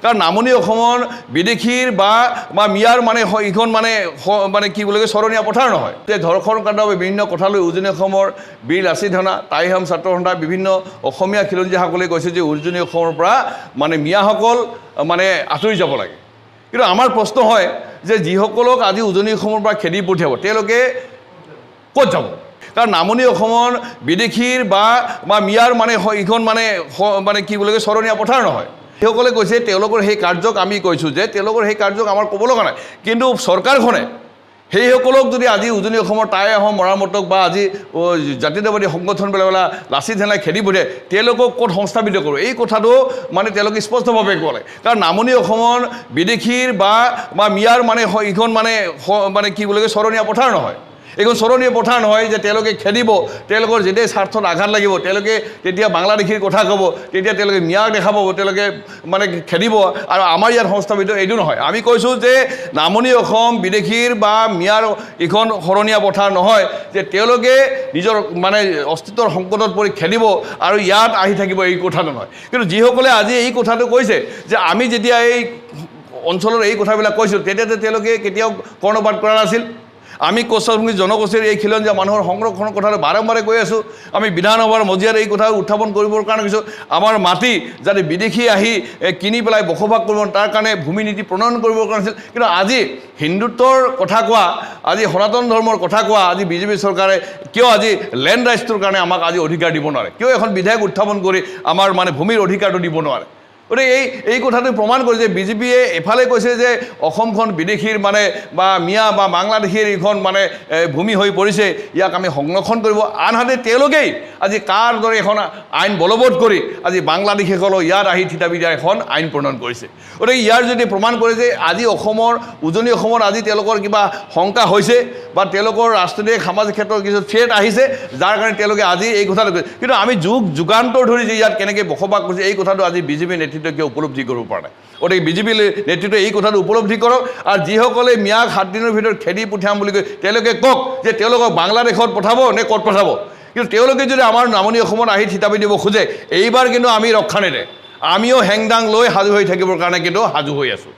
কাৰণ নামনি অসমৰ বিদেশীৰ বা মিয়াৰ মানে ইখন মানে কি বুলি কয় চৰণীয়া পথাৰ নহয়। ধৰ্ষণ কাণ্ড বিভিন্ন কথা লৈ উজনি অসমৰ বীৰ লাচিত ৰাণা, টাই আহোম ছাত্ৰ সন্থা বিভিন্ন অসমীয়া খিলঞ্জীয়াসকলে কৈছে যে উজনি অসমৰ পৰা মানে মিয়াসকল মানে আঁতৰি যাব লাগে। কিন্তু আমাৰ প্ৰশ্ন হয় যে যিসকলক আজি উজনি অসমৰ পৰা খেদি পঠিয়াব তেওঁলোকে ক'ত যাব? কাৰণ নামনি অসমৰ বিদেশীৰ বা মিয়াৰ মানে ইখন মানে কি বুলি কয় চৰণীয়া পথাৰ নহয়। সেইসকলে কৈছে তেওঁলোকৰ সেই কাৰ্যক আমি কৈছোঁ যে তেওঁলোকৰ সেই কাৰ্যক আমাৰ ক'ব লগা নাই, কিন্তু চৰকাৰখনে সেইসকলক যদি আজি উজনি অসমৰ টাই আহোম মৰামতক বা আজি জাতীয়তাবাদী সংগঠনবিলাকে লাচিত ৰাণাই খেদি পঠিয়াই তেওঁলোকক ক'ত সংস্থাপিত কৰোঁ এই কথাটো মানে তেওঁলোকে স্পষ্টভাৱে ক'ব লাগে। কাৰণ নামনি অসমৰ বিদেশীৰ বা মিয়াৰ মানে ইখন মানে কি বুলি কয় চৰণীয়া পথাৰ নহয়। এইখন চৰণীয়া পথাৰ নহয় যে তেওঁলোকে খেদিব, তেওঁলোকৰ যেতিয়াই স্বাৰ্থত আঘাত লাগিব তেওঁলোকে তেতিয়া বাংলাদেশীৰ কথা ক'ব, তেতিয়া তেওঁলোকে মিয়াক দেখা পাব, তেওঁলোকে মানে খেদিব আৰু আমাৰ ইয়াত সংস্থাপিত এইটো নহয়। আমি কৈছোঁ যে নামনি অসম বিদেশীৰ বা মিয়াৰ ইখন শৰণীয়া পথাৰ নহয় যে তেওঁলোকে নিজৰ মানে অস্তিত্বৰ সংকটত পৰি খেদিব আৰু ইয়াত আহি থাকিব এই কথাটো নহয়। কিন্তু যিসকলে আজি এই কথাটো কৈছে যে আমি যেতিয়া এই অঞ্চলৰ এই কথাবিলাক কৈছোঁ তেতিয়াতো তেওঁলোকে কেতিয়াও কৰ্ণপাত কৰা নাছিল। আমি কোচাভূমি জনগোষ্ঠীৰ এই খিলঞ্জীয়া মানুহৰ সংৰক্ষণৰ কথাটো বাৰম্বাৰে কৈ আছোঁ। আমি বিধানসভাৰ মজিয়াত এই কথা উত্থাপন কৰিবৰ কাৰণে কৈছোঁ আমাৰ মাটি যাতে বিদেশী আহি কিনি পেলাই বসবাস কৰিব তাৰ কাৰণে ভূমি নীতি প্ৰণয়ন কৰিবৰ কাৰণে আছিল। কিন্তু আজি হিন্দুত্বৰ কথা কোৱা, আজি সনাতন ধৰ্মৰ কথা কোৱা আজি বিজেপি চৰকাৰে কিয় আজি লেণ্ড ৰাইটছটোৰ কাৰণে আমাক আজি অধিকাৰ দিব নোৱাৰে? কিয় এখন বিধেয়ক উত্থাপন কৰি আমাৰ মানে ভূমিৰ অধিকাৰটো দিব নোৱাৰে? গতিকে এই কথাটো প্ৰমাণ কৰে যে বিজেপিয়ে এফালে কৈছে যে অসমখন বিদেশীৰ মানে বা মিয়া বা বাংলাদেশীৰ এইখন মানে ভূমি হৈ পৰিছে, ইয়াক আমি সংৰক্ষণ কৰিব, আনহাতে তেওঁলোকেই আজি কাৰ দৰে এখন আইন বলবৎ কৰি আজি বাংলাদেশীসকলক ইয়াত আহি থিতাপি দিয়া এখন আইন প্ৰণয়ন কৰিছে। গতিকে ইয়াৰ যদি প্ৰমাণ কৰে যে আজি অসমৰ উজনি অসমত আজি তেওঁলোকৰ কিবা শংকা হৈছে বা তেওঁলোকৰ ৰাজনৈতিক সামাজিক ক্ষেত্ৰত কিছু থ্ৰেট আহিছে যাৰ কাৰণে তেওঁলোকে আজি এই কথাটো কৈছে। কিন্তু আমি যুগান্তৰ ধৰি যে ইয়াত কেনেকৈ বসবাস কৰিছে এই কথাটো আজি বিজেপি নেতৃত্বকে উপলব্ধি কৰিব পৰা নাই। গতিকে বিজেপি নেতৃত্বে এই কথাটো উপলব্ধি কৰক আৰু যিসকলে মিয়াক 7 দিনৰ ভিতৰত খেদি পঠিয়াম বুলি কয় তেওঁলোকে কওক যে তেওঁলোকক বাংলাদেশত পঠাব নে ক'ত পঠাব। কিন্তু তেওঁলোকে যদি আমাৰ নামনি অসমত আহি থিতাপি দিব খোজে এইবাৰ কিন্তু আমি ৰক্ষা নেদে, আমিও হেংদাং লৈ সাজু হৈ থাকিবৰ কাৰণে কিন্তু সাজু হৈ আছোঁ।